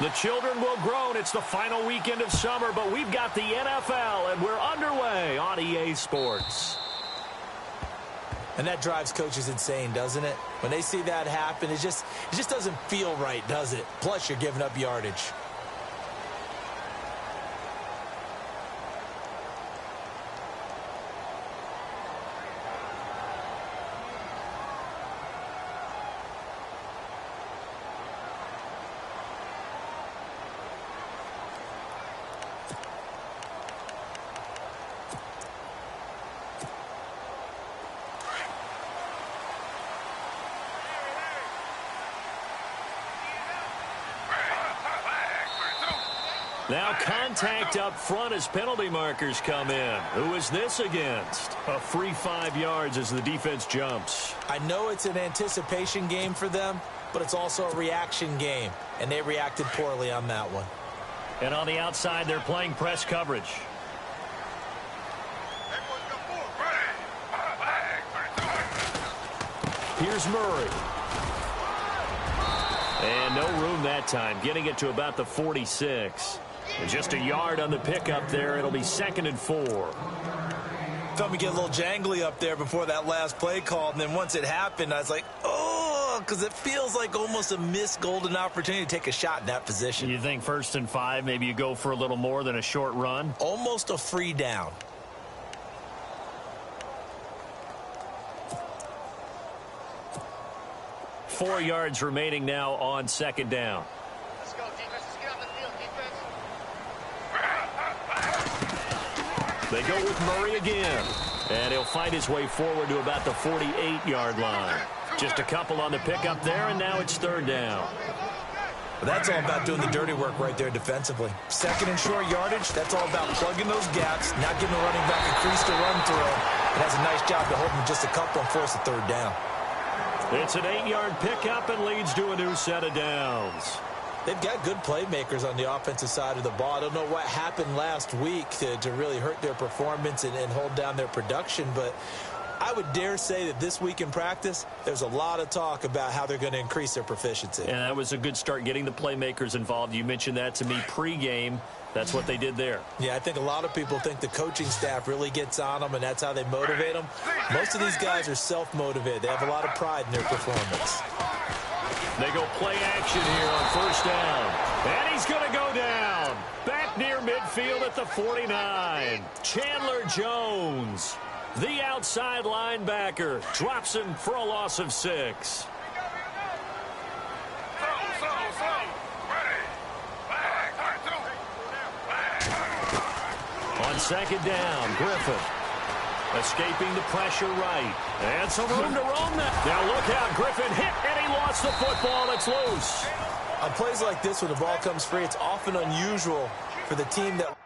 The children will groan. It's the final weekend of summer, but we've got the NFL, and we're underway on EA Sports. And that drives coaches insane, doesn't it? When they see that happen, it just doesn't feel right, does it? Plus, you're giving up yardage. Now contact up front as penalty markers come in. Who is this against? A free 5 yards as the defense jumps. I know it's an anticipation game for them, but it's also a reaction game, and they reacted poorly on that one. And on the outside, they're playing press coverage. Here's Murray. And no room that time, getting it to about the 46. And just a yard on the pickup there. It'll be 2nd and 4. Felt me get a little jangly up there before that last play call, and then once it happened, I was like, oh, because it feels like almost a missed golden opportunity to take a shot in that position. You think 1st and 5, maybe you go for a little more than a short run? Almost a free down. Four yards remaining now on 2nd down. Let's go, defense. Let's get on the field, defense. They go with Murray again. And he'll find his way forward to about the 48-yard line. Just a couple on the pickup there, and now it's 3rd down. But that's all about doing the dirty work right there defensively. 2nd and short yardage, that's all about plugging those gaps, not giving the running back a crease to run through. It has a nice job to hold him just a couple and force a 3rd down. It's an 8-yard pickup and leads to a new set of downs. They've got good playmakers on the offensive side of the ball. I don't know what happened last week to really hurt their performance and hold down their production, but I would dare say that this week in practice, there's a lot of talk about how they're going to increase their proficiency. And that was a good start, getting the playmakers involved. You mentioned that to me pregame. That's what they did there. Yeah, I think a lot of people think the coaching staff really gets on them, and that's how they motivate them. Most of these guys are self-motivated. They have a lot of pride in their performance. They go play action here on 1st down. And he's going to go down. Back near midfield at the 49. Chandler Jones, the outside linebacker, drops him for a loss of 6. On 2nd down, Griffin escaping the pressure right. And some room to roam that. Now look out, Griffin hit, and he lost the football. It's loose. On plays like this, when the ball comes free, it's often unusual for the team that...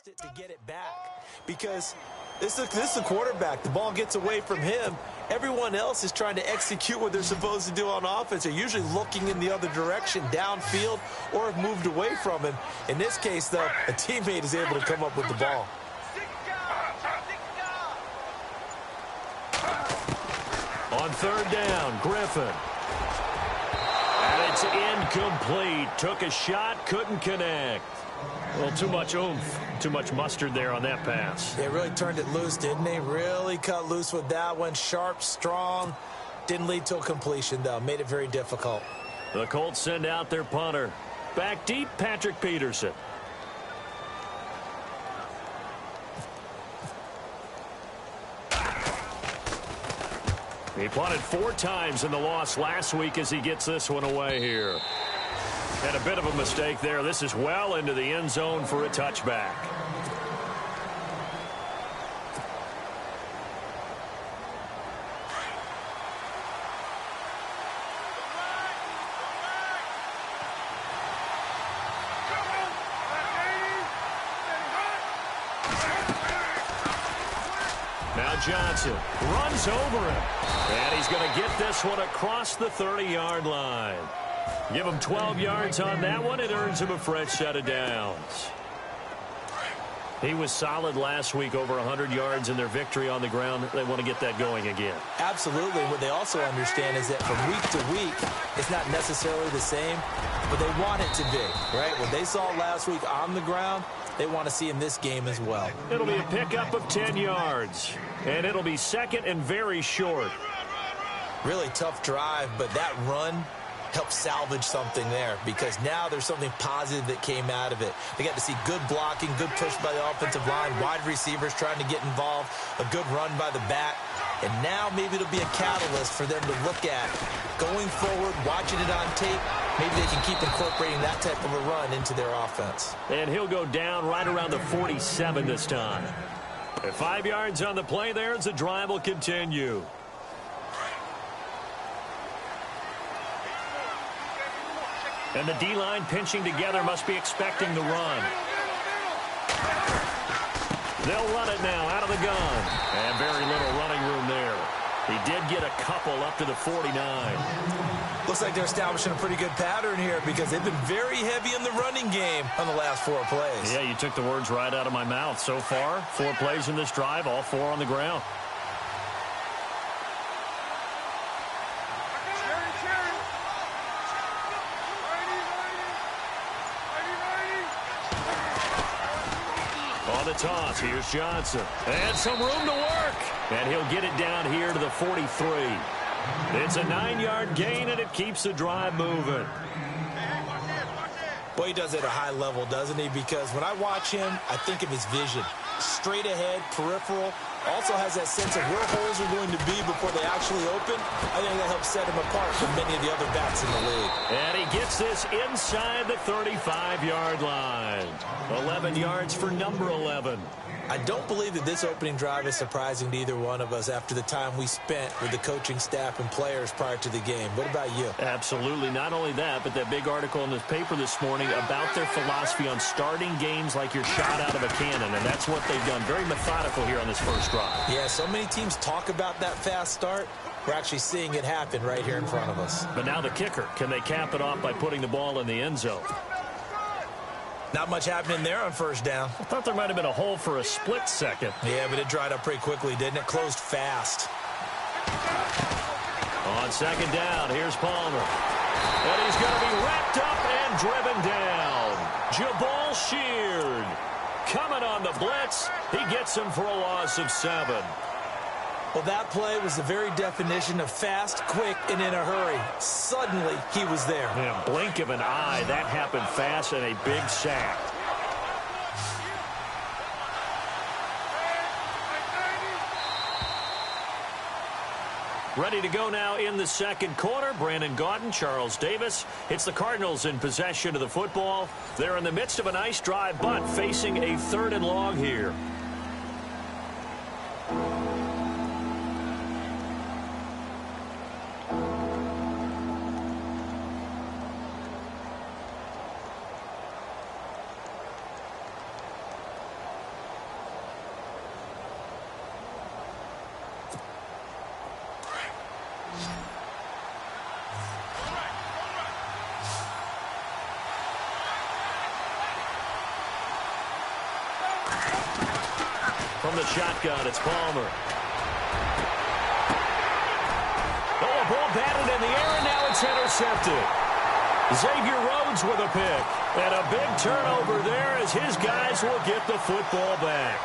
it to get it back, because this is the quarterback. The ball gets away from him. Everyone else is trying to execute what they're supposed to do on offense. They're usually looking in the other direction, downfield, or have moved away from him. In this case, though, a teammate is able to come up with the ball. On 3rd down, Griffin. And it's incomplete. Took a shot, couldn't connect. Well, too much oomph, too much mustard there on that pass. They really turned it loose, didn't they? Really cut loose with that one. Sharp, strong. Didn't lead to a completion, though. Made it very difficult. The Colts send out their punter. Back deep, Patrick Peterson. He punted 4 times in the loss last week as he gets this one away here. And a bit of a mistake there. This is well into the end zone for a touchback. Johnson runs over him. And he's going to get this one across the 30-yard line. Give him 12 yards on that one. It earns him a fresh set of downs. He was solid last week, over 100 yards in their victory on the ground. They want to get that going again. Absolutely. What they also understand is that from week to week, it's not necessarily the same, but they want it to be, right? What they saw last week on the ground, they want to see in this game as well. It'll be a pickup of 10 yards, and it'll be second and very short. Really tough drive, but that run help salvage something there, because now there's something positive that came out of it. They got to see good blocking, good push by the offensive line, wide receivers trying to get involved, a good run by the back, and now maybe it'll be a catalyst for them to look at going forward, watching it on tape. Maybe they can keep incorporating that type of a run into their offense. And he'll go down right around the 47 this time. At 5 yards on the play there as the drive will continue. And the D-line pinching together, must be expecting the run. They'll run it now out of the gun. And very little running room there. He did get a couple up to the 49. Looks like they're establishing a pretty good pattern here, because they've been very heavy in the running game on the last 4 plays. Yeah, you took the words right out of my mouth. So far, 4 plays in this drive, all 4 on the ground. On the toss, here's Johnson. And some room to work. And he'll get it down here to the 43. It's a 9-yard gain, and it keeps the drive moving. Well, he does it at a high level, doesn't he? Because when I watch him, I think of his vision. Straight ahead, peripheral. Also has that sense of where holes are going to be before they actually open. I think that helps set him apart from many of the other backs in the league. And he gets this inside the 35-yard line. 11 yards for number 11. I don't believe that this opening drive is surprising to either one of us after the time we spent with the coaching staff and players prior to the game. What about you? Absolutely. Not only that, but that big article in the paper this morning about their philosophy on starting games like you're shot out of a cannon, and that's what they've done. Very methodical here on this first drive. Yeah, so many teams talk about that fast start. We're actually seeing it happen right here in front of us. But now the kicker. Can they cap it off by putting the ball in the end zone? Not much happening there on first down. I thought there might have been a hole for a split second. Yeah, but it dried up pretty quickly, didn't it? Closed fast. On second down, here's Palmer. And he's going to be wrapped up and driven down. Jabal Sheard coming on the blitz. He gets him for a loss of 7. Well, that play was the very definition of fast, quick, and in a hurry. Suddenly, he was there. Yeah, blink of an eye. That happened fast and a big sack. Ready to go now in the second quarter. Brandon Gaudin, Charles Davis. It's the Cardinals in possession of the football. They're in the midst of a nice drive, but facing a 3rd and long here. From the shotgun, it's Palmer. Oh, a ball batted in the air, and now it's intercepted. Xavier Rhodes with a pick. And a big turnover there as his guys will get the football back.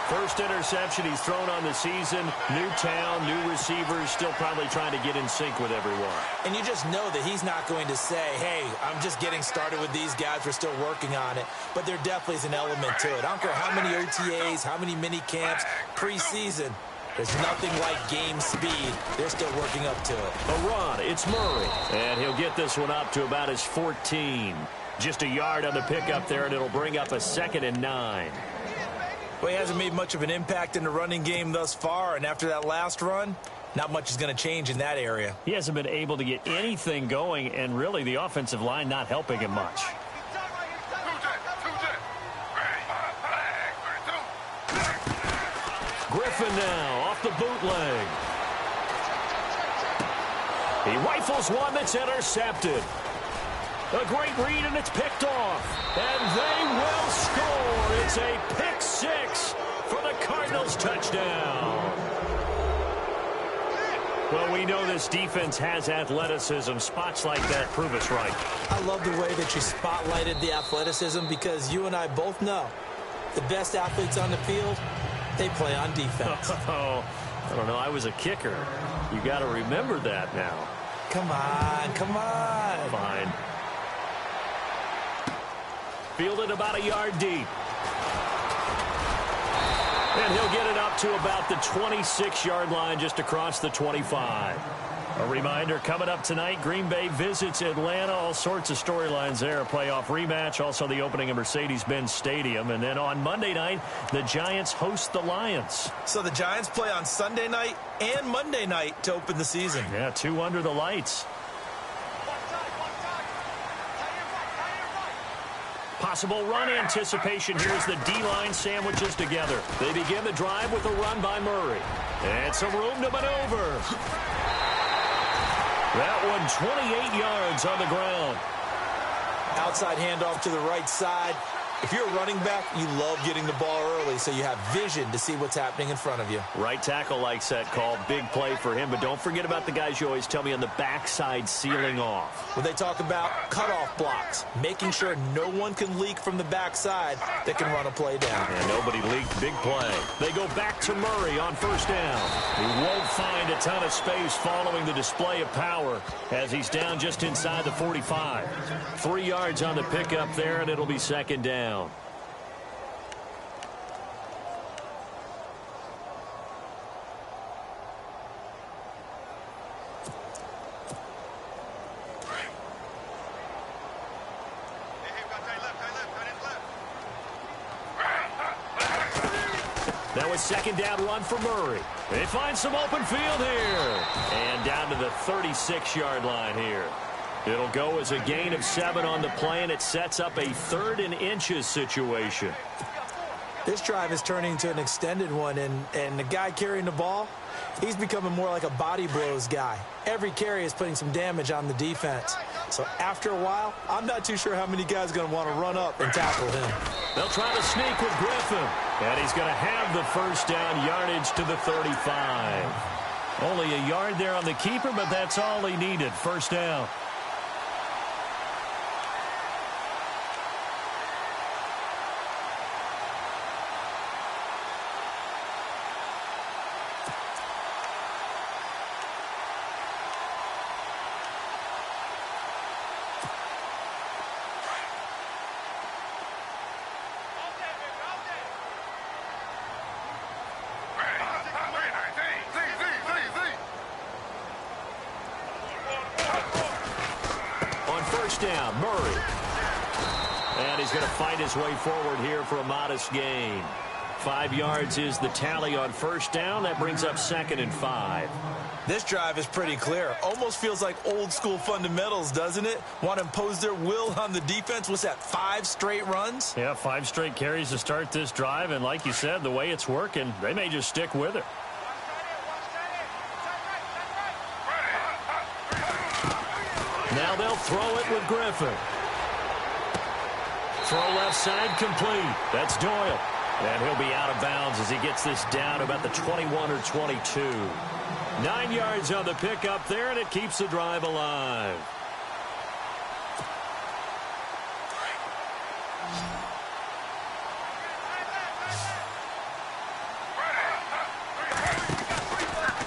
First interception he's thrown on the season. New town, new receivers, still probably trying to get in sync with everyone. And you just know that he's not going to say, hey, I'm just getting started with these guys. We're still working on it. But there definitely is an element to it. I don't care how many OTAs, how many mini camps, preseason. There's nothing like game speed. They're still working up to it. A run. It's Murray. And he'll get this one up to about his 14. Just a yard on the pickup there, and it'll bring up a 2nd and 9. Well, he hasn't made much of an impact in the running game thus far, and after that last run, not much is going to change in that area. He hasn't been able to get anything going, and really the offensive line not helping him much. Griffin now off the bootleg. He rifles one that's intercepted. A great read, and it's picked off. And they will score. It's a pick six for the Cardinals touchdown. Well, we know this defense has athleticism. Spots like that prove us right. I love the way that you spotlighted the athleticism because you and I both know the best athletes on the field, they play on defense. Oh, I don't know. I was a kicker. You got to remember that now. Come on, come on. Fine. Fielded about a yard deep. And he'll get it up to about the 26-yard line just across the 25. A reminder, coming up tonight, Green Bay visits Atlanta. All sorts of storylines there. A playoff rematch, also the opening of Mercedes-Benz Stadium. And then on Monday night, the Giants host the Lions. So the Giants play on Sunday night and Monday night to open the season. Yeah, 2 under the lights. Possible run anticipation here as the D-line sandwiches together. They begin the drive with a run by Murray. And some room to maneuver. That one 28 yards on the ground. Outside handoff to the right side. If you're a running back, you love getting the ball early so you have vision to see what's happening in front of you. Right tackle likes that call. Big play for him. But don't forget about the guys you always tell me on the backside sealing off. When they talk about cutoff blocks, making sure no one can leak from the backside that can run a play down. And nobody leaked. Big play. They go back to Murray on first down. He won't find a ton of space following the display of power as he's down just inside the 45. 3 yards on the pickup there, and it'll be second down. Now a second down run for Murray. They find some open field here. And down to the 36-yard line here. It'll go as a gain of 7 on the play, and it sets up a 3rd and inches situation. This drive is turning into an extended one, and the guy carrying the ball, he's becoming more like a body blows guy. Every carry is putting some damage on the defense. So after a while, I'm not too sure how many guys are going to want to run up and tackle him. They'll try to sneak with Griffin, and he's going to have the first down, yardage to the 35. Only a yard there on the keeper, but that's all he needed. First down. Down, Murray. And he's going to fight his way forward here for a modest gain. 5 yards is the tally on first down. That brings up 2nd and 5. This drive is pretty clear. Almost feels like old school fundamentals, doesn't it? Want to impose their will on the defense. What's that, 5 straight runs? Yeah, 5 straight carries to start this drive. And like you said, the way it's working, they may just stick with it. Now they'll throw it with Griffin. Throw left side complete. That's Doyle. And he'll be out of bounds as he gets this down about the 21 or 22. 9 yards on the pickup there, and it keeps the drive alive.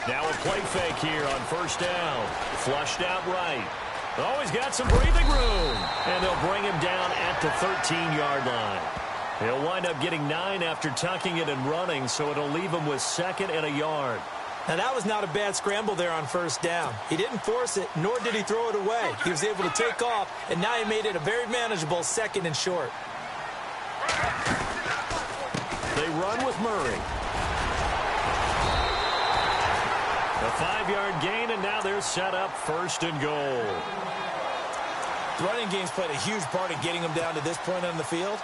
Now a play fake here on first down. Flushed out right. Oh, he's got some breathing room. And they'll bring him down at the 13-yard line. He'll wind up getting 9 after tucking it and running, so it'll leave him with 2nd and a yard. Now, that was not a bad scramble there on first down. He didn't force it, nor did he throw it away. He was able to take off, and now he made it a very manageable 2nd and short. They run with Murray. A 5-yard gain, and now they're set up 1st and goal. The running game's played a huge part in getting them down to this point on the field.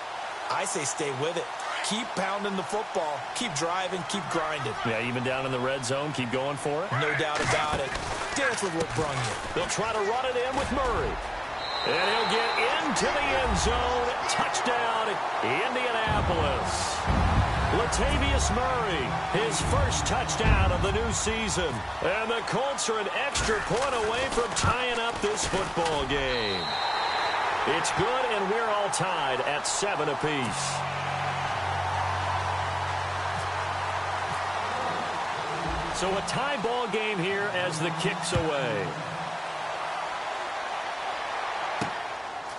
I say stay with it. Keep pounding the football. Keep driving. Keep grinding. Yeah, even down in the red zone, keep going for it. No doubt about it. Dance with what brung you. They'll try to run it in with Murray. And he'll get into the end zone. Touchdown, Indianapolis. Latavius Murray, his first touchdown of the new season. And the Colts are an extra point away from tying up this football game. It's good, and we're all tied at 7 apiece. So a tie ball game here as the kick's away.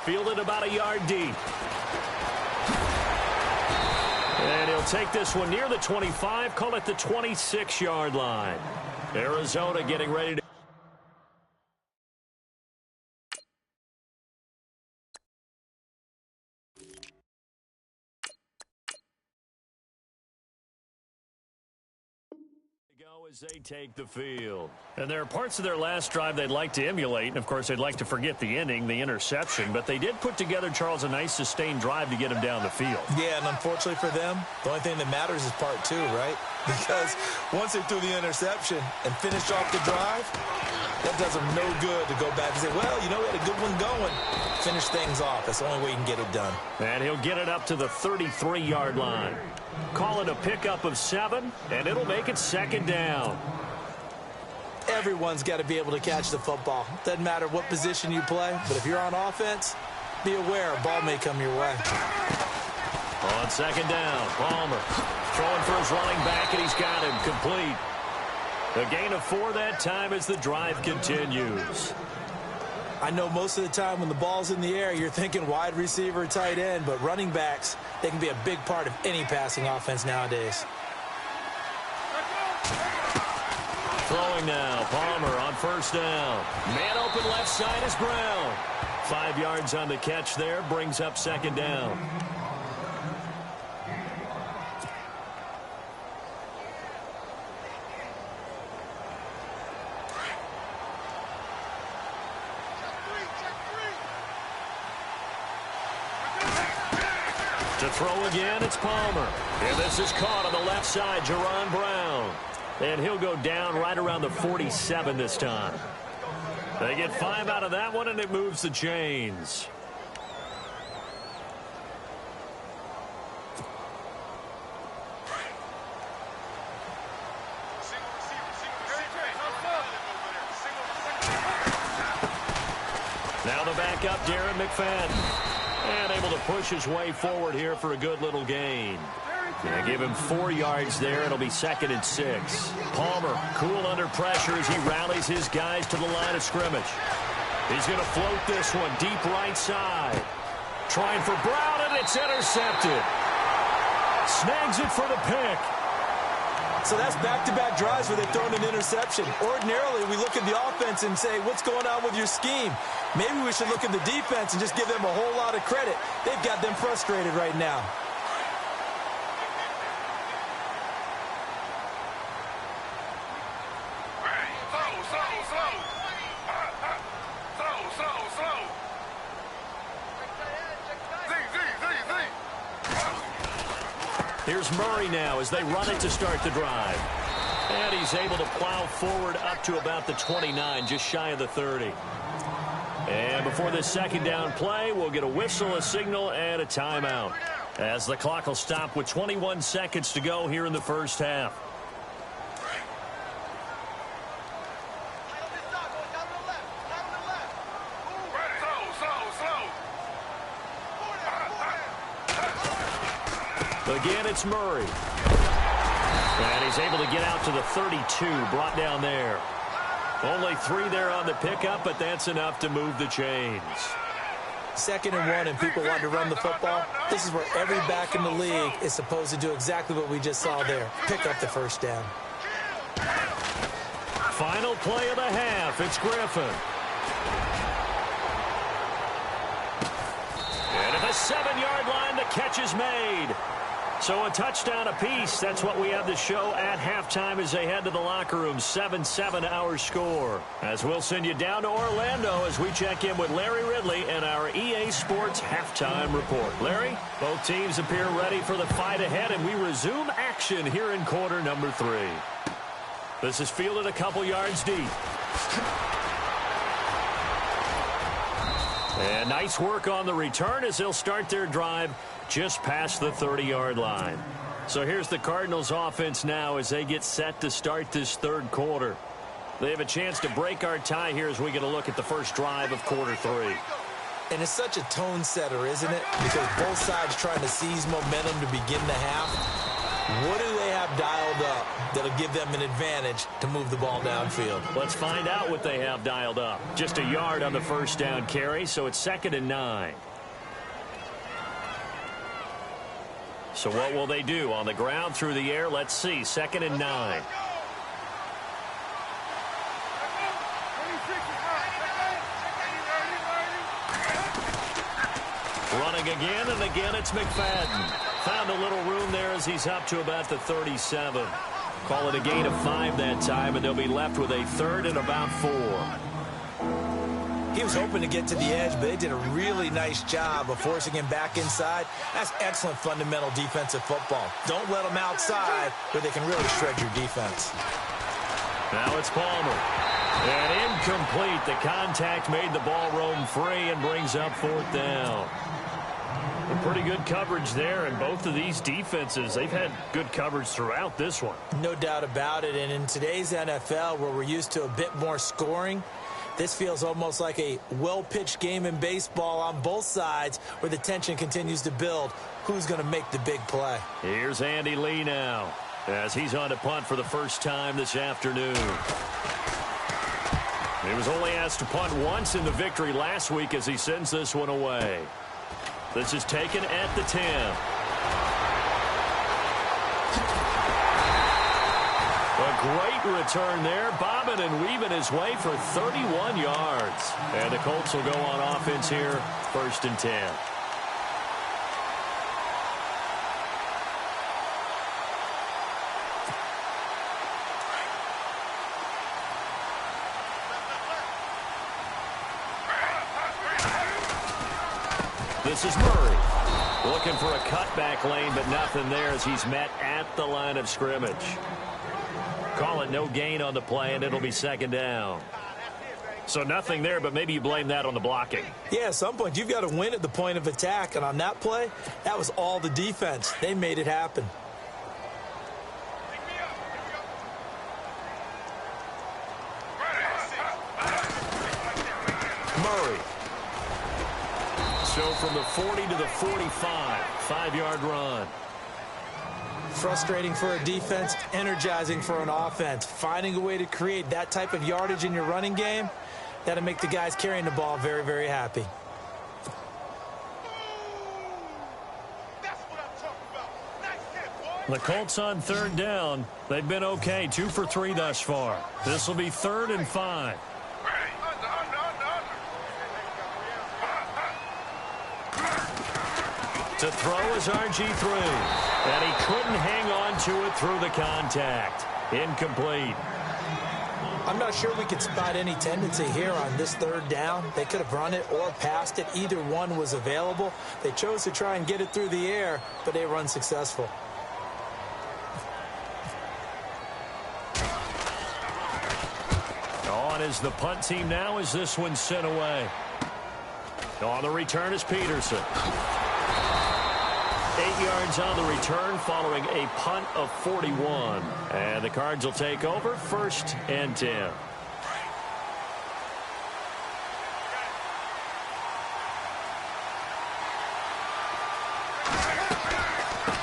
Fielded about a yard deep. And he'll take this one near the 25, call it the 26-yard line. Arizona getting ready to... as they take the field. And there are parts of their last drive they'd like to emulate. And, of course, they'd like to forget the ending, the interception. But they did put together, Charles, a nice sustained drive to get him down the field. Yeah, and unfortunately for them, the only thing that matters is part 2, right? Because once they threw the interception and finished off the drive, that does them no good to go back and say, well, you know, we had a good one going. Finish things off. That's the only way you can get it done. And he'll get it up to the 33-yard line. Call it a pickup of 7, and it'll make it 2nd down. Everyone's got to be able to catch the football. Doesn't matter what position you play, but if you're on offense, be aware a ball may come your way. On 2nd down, Palmer throwing for his running back, and he's got him complete. A gain of 4 that time as the drive continues. I know most of the time when the ball's in the air, you're thinking wide receiver, tight end, but running backs, they can be a big part of any passing offense nowadays. Throwing now, Palmer on 1st down. Man open left side is Brown. 5 yards on the catch there, brings up 2nd down. To throw again, it's Palmer. And this is caught on the left side, Jerron Brown. And he'll go down right around the 47 this time. They get 5 out of that one, and it moves the chains. Now the backup, Darren McFadden. And able to push his way forward here for a good little gain. Yeah, give him 4 yards there. It'll be 2nd and 6. Palmer, cool under pressure as he rallies his guys to the line of scrimmage. He's going to float this one deep right side. Trying for Brown, and it's intercepted. Snags it for the pick. So that's back-to-back drives where they've thrown an interception. Ordinarily, we look at the offense and say, what's going on with your scheme? Maybe we should look at the defense and just give them a whole lot of credit. They've got them frustrated right now. Here's Murray now as they run it to start the drive. And he's able to plow forward up to about the 29, just shy of the 30. And before this 2nd down play, we'll get a whistle, a signal, and a timeout, as the clock will stop with 21 seconds to go here in the first half. Again, it's Murray. And he's able to get out to the 32, brought down there. Only 3 there on the pickup, but that's enough to move the chains. 2nd and 1, and people want to run the football. This is where every back in the league is supposed to do exactly what we just saw there. Pick up the 1st down. Final play of the half. It's Griffin. And at the 7-yard line, the catch is made. So a touchdown apiece. That's what we have to show at halftime as they head to the locker room. 7-7 our score. As we'll send you down to Orlando as we check in with Larry Ridley and our EA Sports halftime report. Larry, both teams appear ready for the fight ahead, and we resume action here in quarter number 3. This is fielded a couple yards deep. And nice work on the return as they'll start their drive just past the 30-yard line. So here's the Cardinals offense now as they get set to start this third quarter. They have a chance to break our tie here as we get a look at the first drive of quarter 3. And it's such a tone setter, isn't it? Because both sides trying to seize momentum to begin the half. What do they have dialed up that'll give them an advantage to move the ball downfield? Let's find out what they have dialed up. Just a yard on the first down carry, so it's 2nd and 9. So what will they do? On the ground, through the air, let's see. 2nd and 9. Running again, and again it's McFadden. Found a little room there as he's up to about the 37. Call it a gain of 5 that time, and they'll be left with a 3rd and about 4. He was hoping to get to the edge, but they did a really nice job of forcing him back inside. That's excellent fundamental defensive football. Don't let them outside where they can really shred your defense. Now it's Palmer. And incomplete. The contact made the ball roam free and brings up 4th down. Pretty good coverage there, and both of these defenses, they've had good coverage throughout this one. No doubt about it, and in today's NFL, where we're used to a bit more scoring, this feels almost like a well-pitched game in baseball on both sides where the tension continues to build. Who's going to make the big play? Here's Andy Lee now as he's on to punt for the first time this afternoon. He was only asked to punt once in the victory last week as he sends this one away. This is taken at the 10. A great return there, bobbing and weaving his way for 31 yards. And the Colts will go on offense here, 1st and 10. This is Murray. Looking for a cutback lane, but nothing there as he's met at the line of scrimmage. Call it no gain on the play, and it'll be 2nd down. So nothing there, but maybe you blame that on the blocking. Yeah, at some point, you've got to win at the point of attack. And on that play, that was all the defense. They made it happen. Murray. So from the 40 to the 45, 5-yard run. Frustrating for a defense, energizing for an offense. Finding a way to create that type of yardage in your running game, that'll make the guys carrying the ball very, very happy. The Colts on 3rd down. They've been okay, 2 for 3 thus far. This will be 3rd and 5. To throw is RG3. And he couldn't hang on to it through the contact. Incomplete. I'm not sure we could spot any tendency here on this 3rd down. They could have run it or passed it. Either one was available. They chose to try and get it through the air, but they were unsuccessful. On is the punt team now as this one's sent away. On the return is Peterson. 8 yards on the return following a punt of 41. And the Cards will take over, 1st and 10.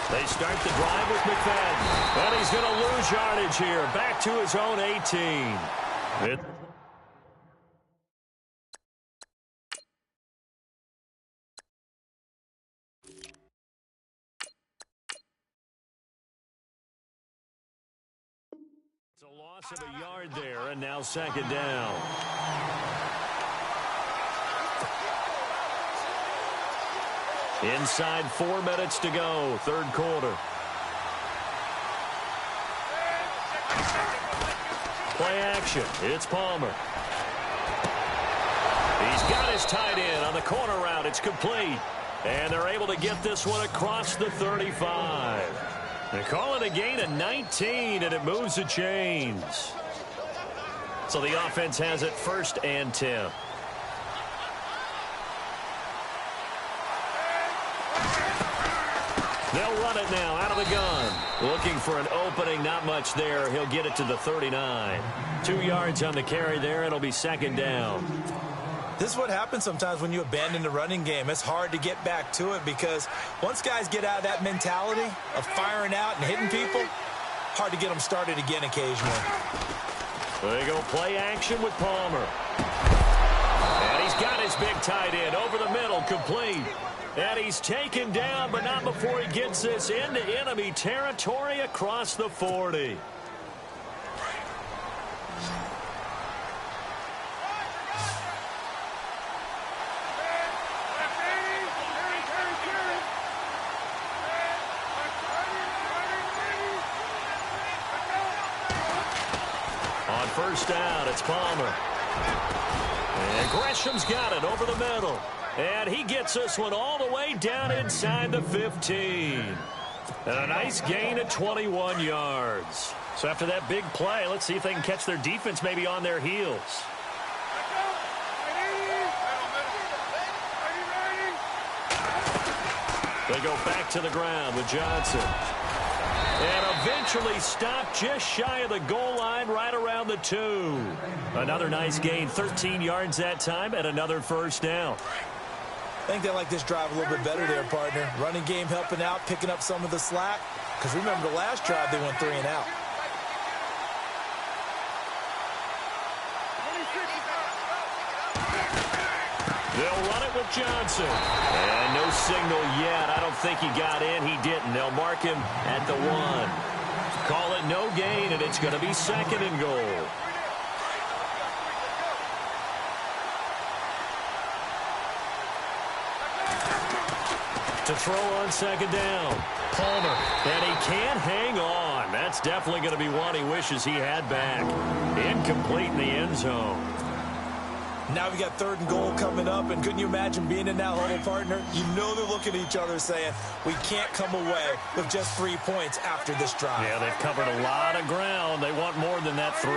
They start the drive with McFadden. And he's going to lose yardage here. Back to his own 18. It's a loss of a yard there, and now 2nd down. Inside 4 minutes to go, third quarter. Play action. It's Palmer. He's got his tight end on the corner route. It's complete. And they're able to get this one across the 35. They call it a gain of 19, and it moves the chains. So the offense has it 1st and 10. They'll run it now out of the gun. Looking for an opening, not much there. He'll get it to the 39. 2 yards on the carry there. It'll be 2nd down. This is what happens sometimes when you abandon the running game. It's hard to get back to it because once guys get out of that mentality of firing out and hitting people, hard to get them started again occasionally. They go play action with Palmer. And he's got his big tight end over the middle, complete. And he's taken down, but not before he gets this into enemy territory across the 40. On 1st down, it's Palmer. And Gresham's got it over the middle. And he gets this one all the way down inside the 15. And a nice gain of 21 yards. So after that big play, let's see if they can catch their defense maybe on their heels. They go back to the ground with Johnson. And eventually stopped just shy of the goal line right around the 2. Another nice gain, 13 yards that time, and another 1st down. I think they like this drive a little bit better there, partner. Running game helping out, picking up some of the slack. Because remember the last drive, they went 3 and out. They'll run it with Johnson. And no signal yet. I don't think he got in. He didn't. They'll mark him at the 1. Call it no gain, and it's going to be 2nd and goal. To throw on 2nd down. Palmer. And he can't hang on. That's definitely going to be one he wishes he had back. Incomplete in the end zone. Now we got 3rd and goal coming up, and couldn't you imagine being in that huddle, partner? You know they're looking at each other saying, we can't come away with just 3 points after this drive. Yeah, they've covered a lot of ground. They want more than that 3.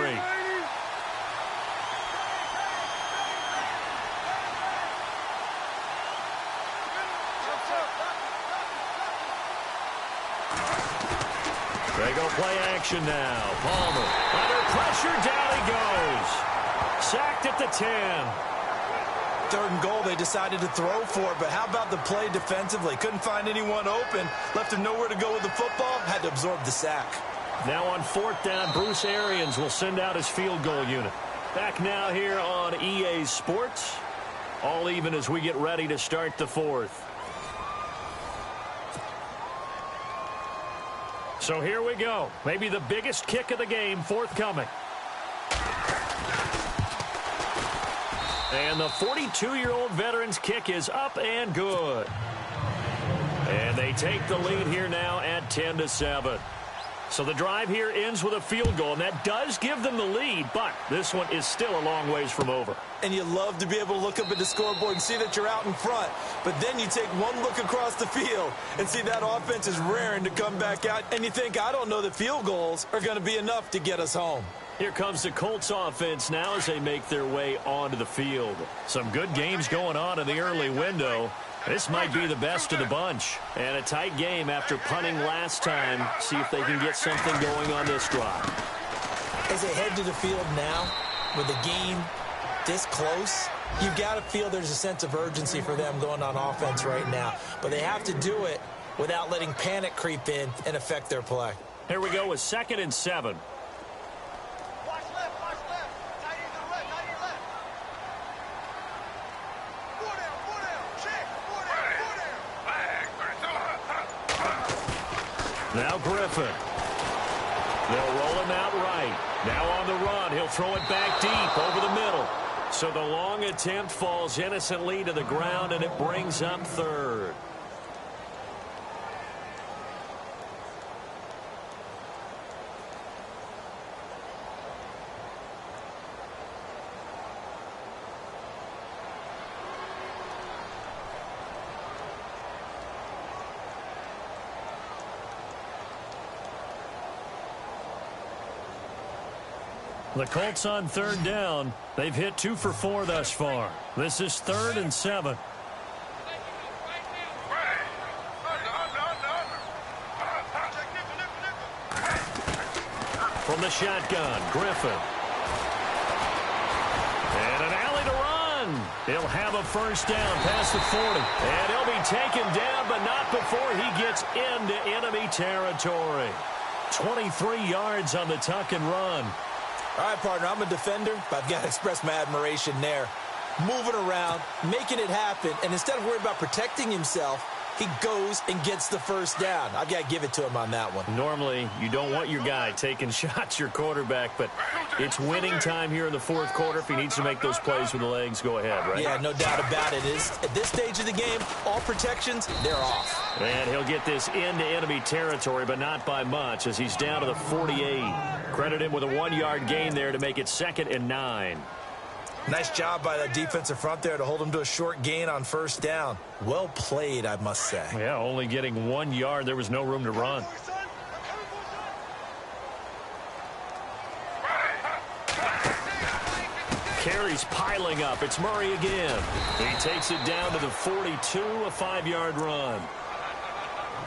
They go play action now. Palmer under pressure, down he goes. Sacked at the 10. 3rd and goal, they decided to throw for it, but how about the play defensively? Couldn't find anyone open, left him nowhere to go with the football, had to absorb the sack. Now on 4th down, Bruce Arians will send out his field goal unit. Back now here on EA Sports. All even as we get ready to start the 4th. So here we go. Maybe the biggest kick of the game forthcoming. And the 42-year-old veteran's kick is up and good. And they take the lead here now at 10-7. So the drive here ends with a field goal, and that does give them the lead, but this one is still a long ways from over. And you love to be able to look up at the scoreboard and see that you're out in front, but then you take one look across the field and see that offense is raring to come back out, and you think, I don't know that field goals are going to be enough to get us home. Here comes the Colts offense now as they make their way onto the field. Some good games going on in the early window. This might be the best of the bunch. And a tight game after punting last time. See if they can get something going on this drive. As they head to the field now, with the game this close, you've got to feel there's a sense of urgency for them going on offense right now. But they have to do it without letting panic creep in and affect their play. Here we go with 2nd and 7. Watch left, tight end to the left, tight end left. 4 down, check, 4 down. Now Griffin. They'll roll him out right. Now on the run, he'll throw it back deep over the middle. So the long attempt falls innocently to the ground, and it brings up 3rd. The Colts on third down. They've hit 2 for 4 thus far. This is 3rd and 7. From the shotgun, Griffin. And an alley to run. He'll have a first down past the 40. And he'll be taken down, but not before he gets into enemy territory. 23 yards on the tuck and run. All right, partner, I'm a defender, but I've got to express my admiration there. Moving around, making it happen, and instead of worrying about protecting himself, he goes and gets the first down. I've got to give it to him on that one. Normally, you don't want your guy taking shots, your quarterback, but it's winning time here in the 4th quarter. If he needs to make those plays with the legs, go ahead, right? Yeah, no doubt about it. At this stage of the game, all protections, they're off. And he'll get this into enemy territory, but not by much, as he's down to the 48. Credit him with a 1-yard gain there to make it 2nd and 9. Nice job by that defensive front there to hold him to a short gain on first down. Well played, I must say. Yeah, only getting 1 yard. There was no room to run. Carries piling up. It's Murray again. He takes it down to the 42, a 5-yard run.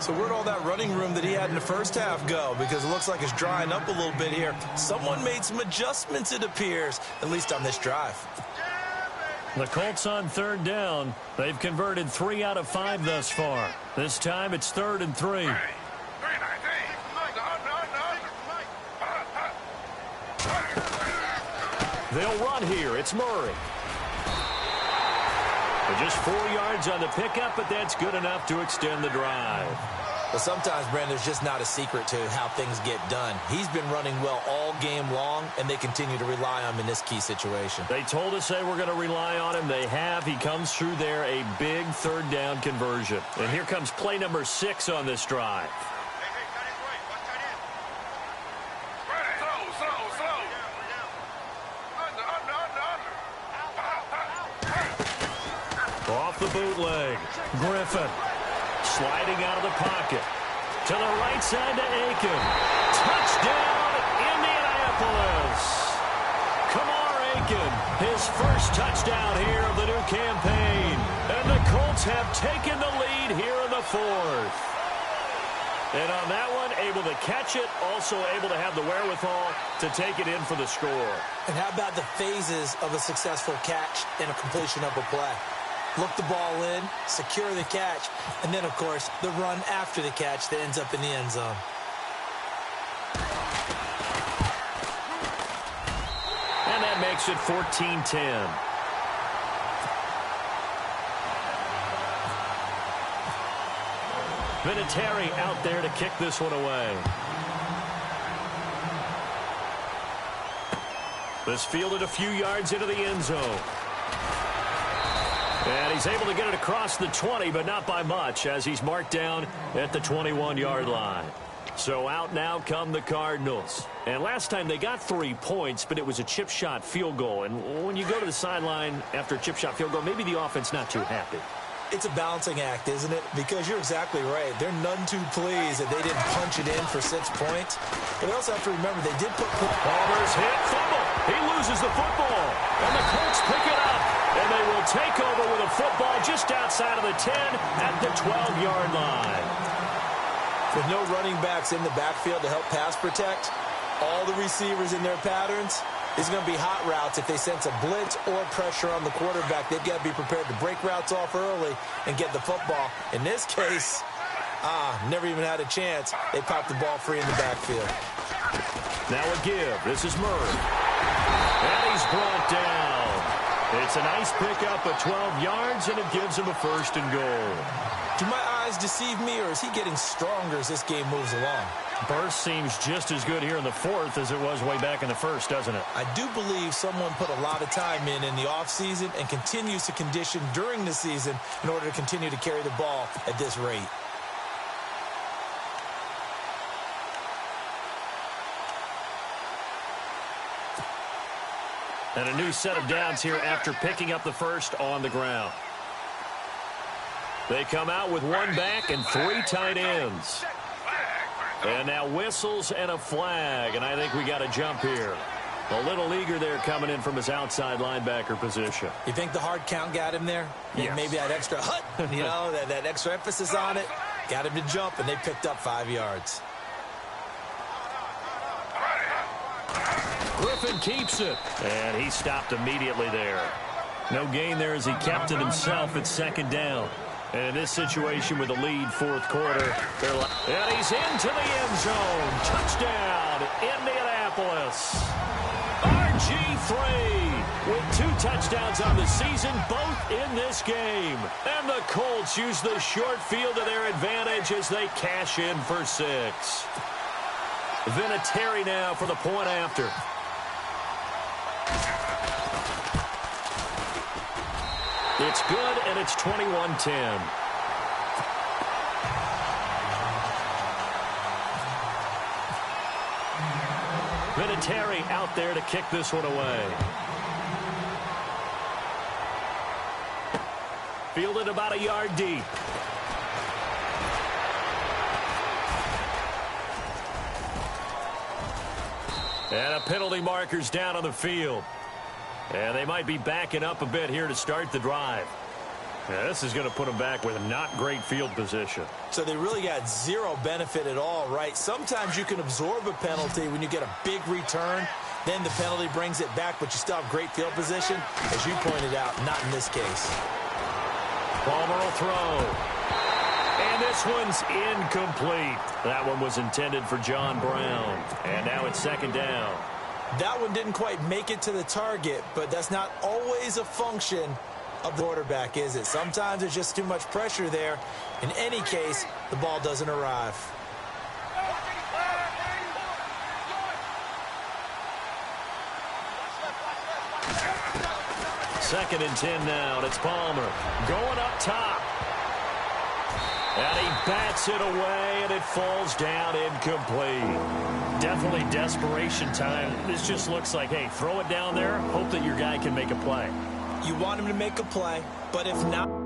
So where'd all that running room that he had in the first half go? Because it looks like it's drying up a little bit here. Someone made some adjustments, it appears, at least on this drive. The Colts on third down. They've converted 3 out of 5 thus far. This time it's 3rd and 3. They'll run here. It's Murray. Just 4 yards on the pickup, but that's good enough to extend the drive. Well, sometimes, Brandon, there's just not a secret to how things get done. He's been running well all game long, and they continue to rely on him in this key situation. They told us they were going to rely on him. They have. He comes through there, a big 3rd down conversion. And here comes play number 6 on this drive. Off the bootleg. Griffin sliding out of the pocket. To the right side to Aiken. Touchdown, Indianapolis. Kamar Aiken, his first touchdown here of the new campaign. And the Colts have taken the lead here in the 4th. And on that one, able to catch it, also able to have the wherewithal to take it in for the score. And how about the phases of a successful catch and a completion of a play? Look the ball in, secure the catch, and then, of course, the run after the catch that ends up in the end zone. And that makes it 14-10. Vinatieri out there to kick this one away. This fielded a few yards into the end zone. And he's able to get it across the 20, but not by much, as he's marked down at the 21-yard line. So out now come the Cardinals. And last time they got 3 points, but it was a chip shot field goal. And when you go to the sideline after a chip shot field goal, maybe the offense not too happy. It's a balancing act, isn't it? Because you're exactly right. They're none too pleased that they didn't punch it in for 6 points. But we also have to remember they did put... Palmer's hit, fumble. He loses the football. And the Colts pick it up. And they will take over with a football just outside of the 10 at the 12-yard line. With no running backs in the backfield to help pass protect, all the receivers in their patterns, it's going to be hot routes. If they sense a blitz or pressure on the quarterback, they've got to be prepared to break routes off early and get the football. In this case, never even had a chance. They popped the ball free in the backfield. Now a give. This is Murray. And he's brought down. It's a nice pickup of 12 yards, and it gives him a 1st and goal. Do my eyes deceive me, or is he getting stronger as this game moves along? Burst seems just as good here in the 4th as it was way back in the 1st, doesn't it? I do believe someone put a lot of time in the offseason and continues to condition during the season in order to continue to carry the ball at this rate. And a new set of downs here after picking up the 1st on the ground. They come out with 1 back and 3 tight ends. And now whistles and a flag, and I think we got a jump here. A little eager there coming in from his outside linebacker position. You think the hard count got him there? Yes. Maybe that extra that extra emphasis on it got him to jump, and they picked up 5 yards. Griffin keeps it, and he stopped immediately there. No gain there as he kept it himself at second down. And in this situation with a lead fourth quarter, and he's into the end zone. Touchdown, Indianapolis. RG3 with 2 touchdowns on the season, both in this game. And the Colts use the short field to their advantage as they cash in for 6. Vinatieri now for the point after. It's good, and it's 21-10. Vinatieri out there to kick this one away. Fielded about a yard deep. And a penalty marker's down on the field. And they might be backing up a bit here to start the drive. Yeah, this is going to put them back with a not great field position. So they really got 0 benefit at all, right? Sometimes you can absorb a penalty when you get a big return. Then the penalty brings it back, but you still have great field position. As you pointed out, not in this case. Palmer will throw. And this one's incomplete. That one was intended for John Brown. And now it's second down. That one didn't quite make it to the target, but that's not always a function of the quarterback, is it? Sometimes there's just too much pressure there. In any case, the ball doesn't arrive. Second and 10 now, and it's Palmer going up top. And he bats it away, and it falls down incomplete. Definitely desperation time. This just looks like, hey, throw it down there, hope that your guy can make a play. You want him to make a play, but if not...